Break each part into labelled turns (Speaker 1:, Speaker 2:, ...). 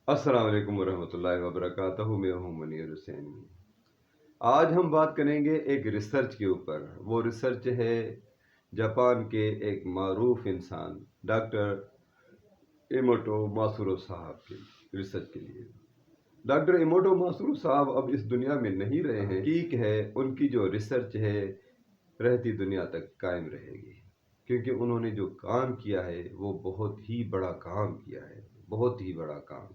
Speaker 1: अस्सलाम वालेकुम वरहमतुल्लाहि वबरकातुहू। मैं हूँ मुनीर हुसैन। आज हम बात करेंगे एक रिसर्च के ऊपर। वो रिसर्च है जापान के एक मारूफ इंसान डॉक्टर एमोटो मात्सुरो साहब की रिसर्च के लिए। डॉक्टर एमोटो मात्सुरो साहब अब इस दुनिया में नहीं रहे हैं। ठीक है, उनकी जो रिसर्च है रहती दुनिया तक कायम रहेगी, क्योंकि उन्होंने जो काम किया है वो बहुत ही बड़ा काम किया है, बहुत ही बड़ा काम।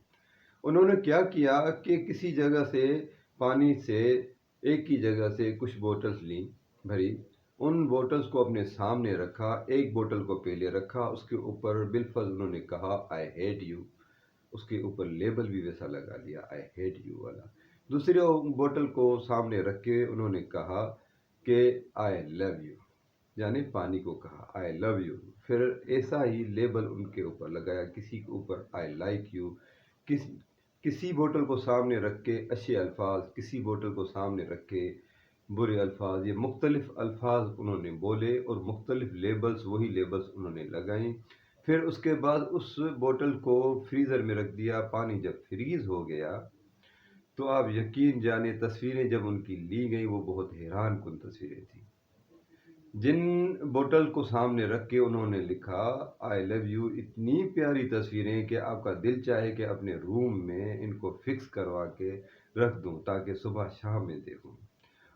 Speaker 1: उन्होंने क्या किया कि किसी जगह से पानी से एक ही जगह से कुछ बोतल्स ली भरी, उन बोतल्स को अपने सामने रखा, एक बोतल को पहले रखा, उसके ऊपर बिलफज उन्होंने कहा आई हेट यू, उसके ऊपर लेबल भी वैसा लगा लिया आई हेट यू वाला। दूसरे बोतल को सामने रख के उन्होंने कहा कि आई लव यू, यानी पानी को कहा आई लव यू। फिर ऐसा ही लेबल उनके ऊपर लगाया, किसी के ऊपर आई लाइक यू। किसी बोतल को सामने रख के अच्छे अल्फाज, किसी बोतल को सामने रख के बुरे अल्फाज, ये मुख्तलिफ अल्फाज उन्होंने बोले और मुख्तलिफ लेबल्स, वही लेबल्स उन्होंने लगाई। फिर उसके बाद उस बोतल को फ्रीज़र में रख दिया। पानी जब फ्रीज़ हो गया तो आप यकीन जाने तस्वीरें जब उनकी ली गई वो बहुत हैरान कुन तस्वीरें थी। जिन बोतल को सामने रख के उन्होंने लिखा आई लव यू, इतनी प्यारी तस्वीरें कि आपका दिल चाहे कि अपने रूम में इनको फिक्स करवा के रख दूं ताकि सुबह शाम में देखूं।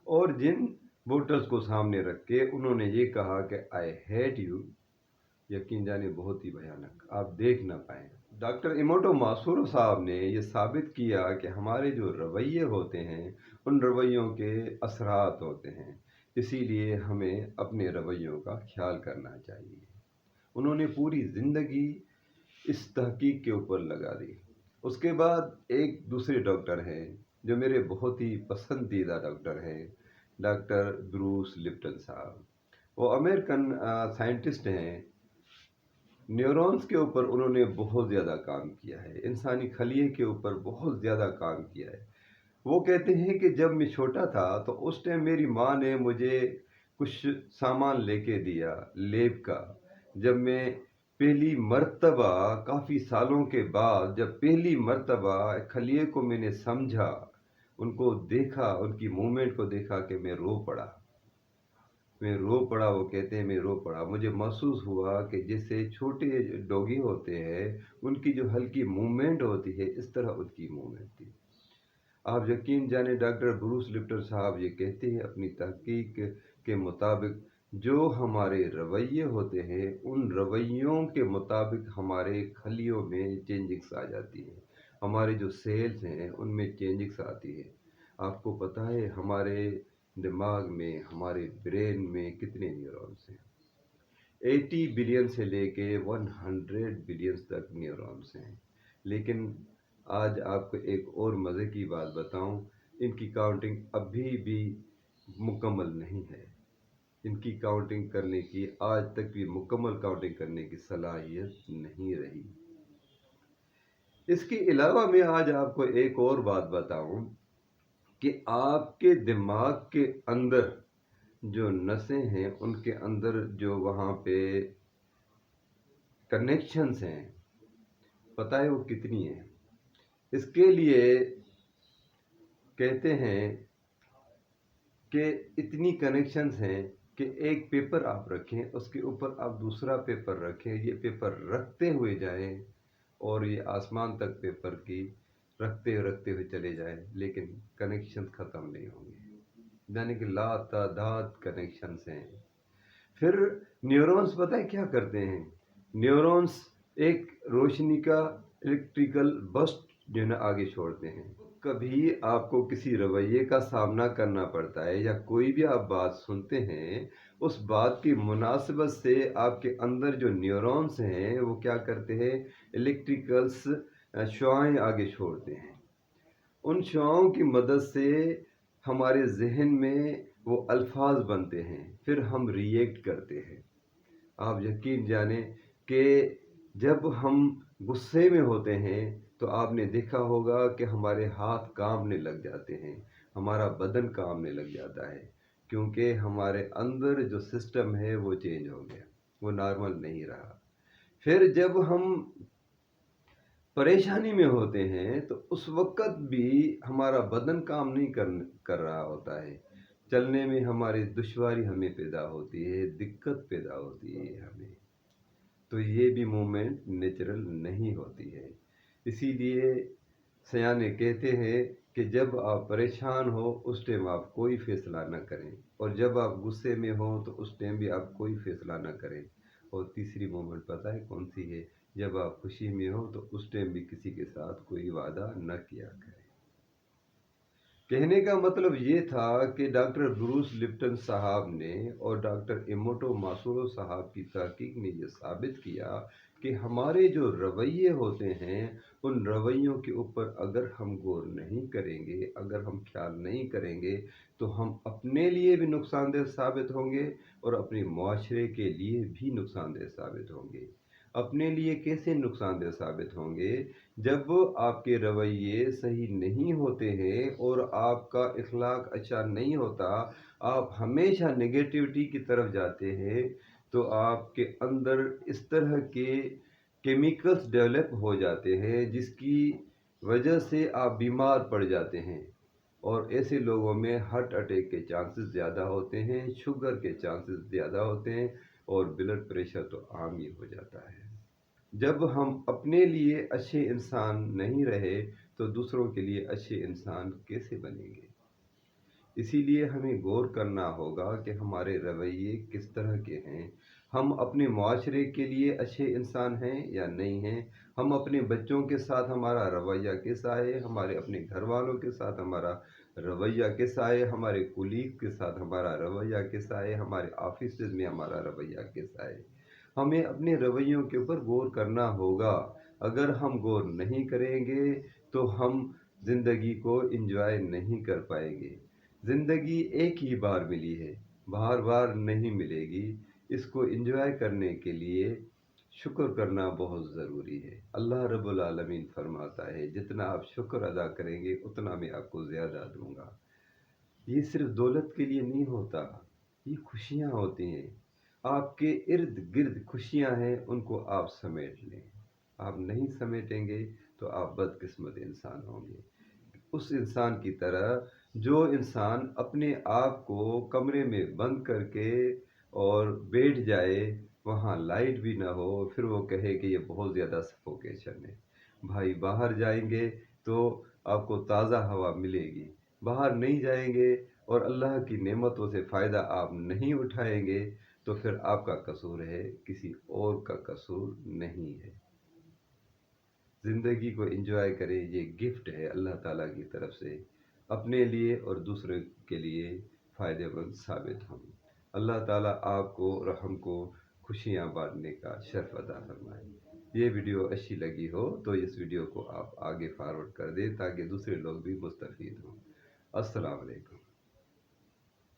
Speaker 1: और जिन बोतल्स को सामने रख के उन्होंने ये कहा कि आई हेट यू, यकीन जाने बहुत ही भयानक, आप देख ना पाए। डॉक्टर इमोटो मासूरो साहब ने ये साबित किया कि हमारे जो रवैये होते हैं उन रवैयों के असरात होते हैं, इसीलिए हमें अपने रवैयों का ख्याल करना चाहिए। उन्होंने पूरी ज़िंदगी इस तहकीक के ऊपर लगा दी। उसके बाद एक दूसरे डॉक्टर हैं जो मेरे बहुत ही पसंदीदा डॉक्टर हैं, डॉक्टर ब्रूस लिप्टन साहब। वो अमेरिकन साइंटिस्ट हैं। न्यूरॉन्स के ऊपर उन्होंने बहुत ज़्यादा काम किया है, इंसानी खलिए के ऊपर बहुत ज़्यादा काम किया है। वो कहते हैं कि जब मैं छोटा था तो उस टाइम मेरी माँ ने मुझे कुछ सामान लेके दिया लैब का। जब मैं पहली मर्तबा, काफ़ी सालों के बाद जब पहली मर्तबा खलिए को मैंने समझा, उनको देखा, उनकी मूवमेंट को देखा कि मैं रो पड़ा। वो कहते हैं मैं रो पड़ा। मुझे महसूस हुआ कि जैसे छोटे डॉगी होते हैं उनकी जो हल्की मूवमेंट होती है, इस तरह उनकी मूवमेंट थी। आप यकीन जाने डॉक्टर ब्रूस लिप्टर साहब ये कहते हैं अपनी तहकीक के मुताबिक जो हमारे रवैये होते हैं उन रवैयों के मुताबिक हमारे खलियों में चेंजिंग्स आ जाती है, हमारे जो सेल्स हैं उनमें चेंजिंग्स आती है। आपको पता है हमारे दिमाग में, हमारे ब्रेन में कितने न्यूरॉन्स हैं? 80 बिलियन से लेके 100 बिलियन तक न्यूरॉन्स हैं। लेकिन आज आपको एक और मज़े की बात बताऊं, इनकी काउंटिंग अभी भी मुकम्मल नहीं है। इनकी काउंटिंग करने की आज तक भी मुकम्मल काउंटिंग करने की सलाहियत नहीं रही। इसके अलावा मैं आज आपको एक और बात बताऊं कि आपके दिमाग के अंदर जो नसें हैं उनके अंदर जो वहाँ पे कनेक्शंस हैं, पता है वो कितनी हैं? इसके लिए कहते हैं कि इतनी कनेक्शंस हैं कि एक पेपर आप रखें, उसके ऊपर आप दूसरा पेपर रखें, ये पेपर रखते हुए जाएं और ये आसमान तक पेपर की रखते रखते हुए चले जाएं, लेकिन कनेक्शंस ख़त्म नहीं होंगे। यानी कि लातादाद कनेक्शंस हैं। फिर न्यूरॉन्स पता है क्या करते हैं? न्यूरॉन्स एक रोशनी का इलेक्ट्रिकल बस्ट जो है ना आगे छोड़ते हैं। कभी आपको किसी रवैये का सामना करना पड़ता है या कोई भी आप बात सुनते हैं, उस बात की मुनासिबत से आपके अंदर जो न्यूरॉन्स हैं वो क्या करते हैं, इलेक्ट्रिकल्स शुआएं आगे छोड़ते हैं। उन शुआओं की मदद से हमारे जहन में वो अल्फाज बनते हैं, फिर हम रिएक्ट करते हैं। आप यकीन जाने कि जब हम गुस्से में होते हैं तो आपने देखा होगा कि हमारे हाथ कांपने लग जाते हैं, हमारा बदन कांपने लग जाता है, क्योंकि हमारे अंदर जो सिस्टम है वो चेंज हो गया, वो नॉर्मल नहीं रहा। फिर जब हम परेशानी में होते हैं तो उस वक़्त भी हमारा बदन काम नहीं कर रहा होता है। चलने में हमारी दुश्वारी हमें पैदा होती है, दिक्कत पैदा होती है हमें। तो ये भी मूवमेंट नेचुरल नहीं होती है। इसीलिए सयाने कहते हैं कि जब आप परेशान हो उस टाइम आप कोई फ़ैसला ना करें, और जब आप गुस्से में हो तो उस टाइम भी आप कोई फ़ैसला ना करें। और तीसरी मोमेंट पता है कौन सी है? जब आप खुशी में हो तो उस टाइम भी किसी के साथ कोई वादा न किया करें। कहने का मतलब ये था कि डॉक्टर ब्रूस लिप्टन साहब ने और डॉक्टर इमोटो मासुरो साहब की तहकीक ने ये साबित किया कि हमारे जो रवैये होते हैं, उन रवैयों के ऊपर अगर हम गौर नहीं करेंगे, अगर हम ख्याल नहीं करेंगे, तो हम अपने लिए भी नुकसानदेह साबित होंगे और अपने मुआशरे के लिए भी नुकसानदेह साबित होंगे। अपने लिए कैसे नुकसानदेह साबित होंगे? जब आपके रवैये सही नहीं होते हैं और आपका इखलाक अच्छा नहीं होता, आप हमेशा नेगेटिविटी की तरफ जाते हैं, तो आपके अंदर इस तरह के केमिकल्स डेवलप हो जाते हैं जिसकी वजह से आप बीमार पड़ जाते हैं। और ऐसे लोगों में हार्ट अटैक के चांसेस ज़्यादा होते हैं, शुगर के चांसेस ज़्यादा होते हैं, और ब्लड प्रेशर तो आम ही हो जाता है। जब हम अपने लिए अच्छे इंसान नहीं रहे तो दूसरों के लिए अच्छे इंसान कैसे बनेंगे? इसीलिए हमें गौर करना होगा कि हमारे रवैये किस तरह के हैं। हम अपने मुआशरे के लिए अच्छे इंसान हैं या नहीं हैं? हम अपने बच्चों के साथ हमारा रवैया कैसा है? हमारे अपने घर वालों के साथ हमारा रवैया कैसा है? हमारे कुलीग के साथ हमारा रवैया कैसा है? हमारे ऑफिस में हमारा रवैया कैसा है? हमें अपने रवैयों के ऊपर गौर करना होगा। अगर हम गौर नहीं करेंगे तो हम ज़िंदगी को एंजॉय नहीं कर पाएंगे। ज़िंदगी एक ही बार मिली है, बार बार नहीं मिलेगी। इसको एंजॉय करने के लिए शुक्र करना बहुत ज़रूरी है। अल्लाह रब्बुल आलमीन फरमाता है, जितना आप शुक्र अदा करेंगे उतना मैं आपको ज़्यादा दूंगा। ये सिर्फ दौलत के लिए नहीं होता, ये खुशियाँ होती हैं। आपके इर्द गिर्द खुशियाँ हैं, उनको आप समेट लें। आप नहीं समेटेंगे तो आप बदकिस्मत इंसान होंगे। उस इंसान की तरह जो इंसान अपने आप को कमरे में बंद करके और बैठ जाए, वहाँ लाइट भी ना हो, फिर वो कहे कि ये बहुत ज़्यादा सफोकेशन है। भाई बाहर जाएंगे तो आपको ताज़ा हवा मिलेगी, बाहर नहीं जाएंगे और अल्लाह की नेमतों से फ़ायदा आप नहीं उठाएंगे, तो फिर आपका कसूर है, किसी और का कसूर नहीं है। ज़िंदगी को एंजॉय करें, ये गिफ्ट है अल्लाह ताला की तरफ से, अपने लिए और दूसरे के लिए फ़ायदेमंद साबित हों। अल्लाह ताला आपको और हमको खुशियाँ बांटने का शर्फ अता फरमाए। ये वीडियो अच्छी लगी हो तो इस वीडियो को आप आगे फॉरवर्ड कर दें ताकि दूसरे लोग भी मुस्तफ़ीद हों। अस्सलाम वालेकुम।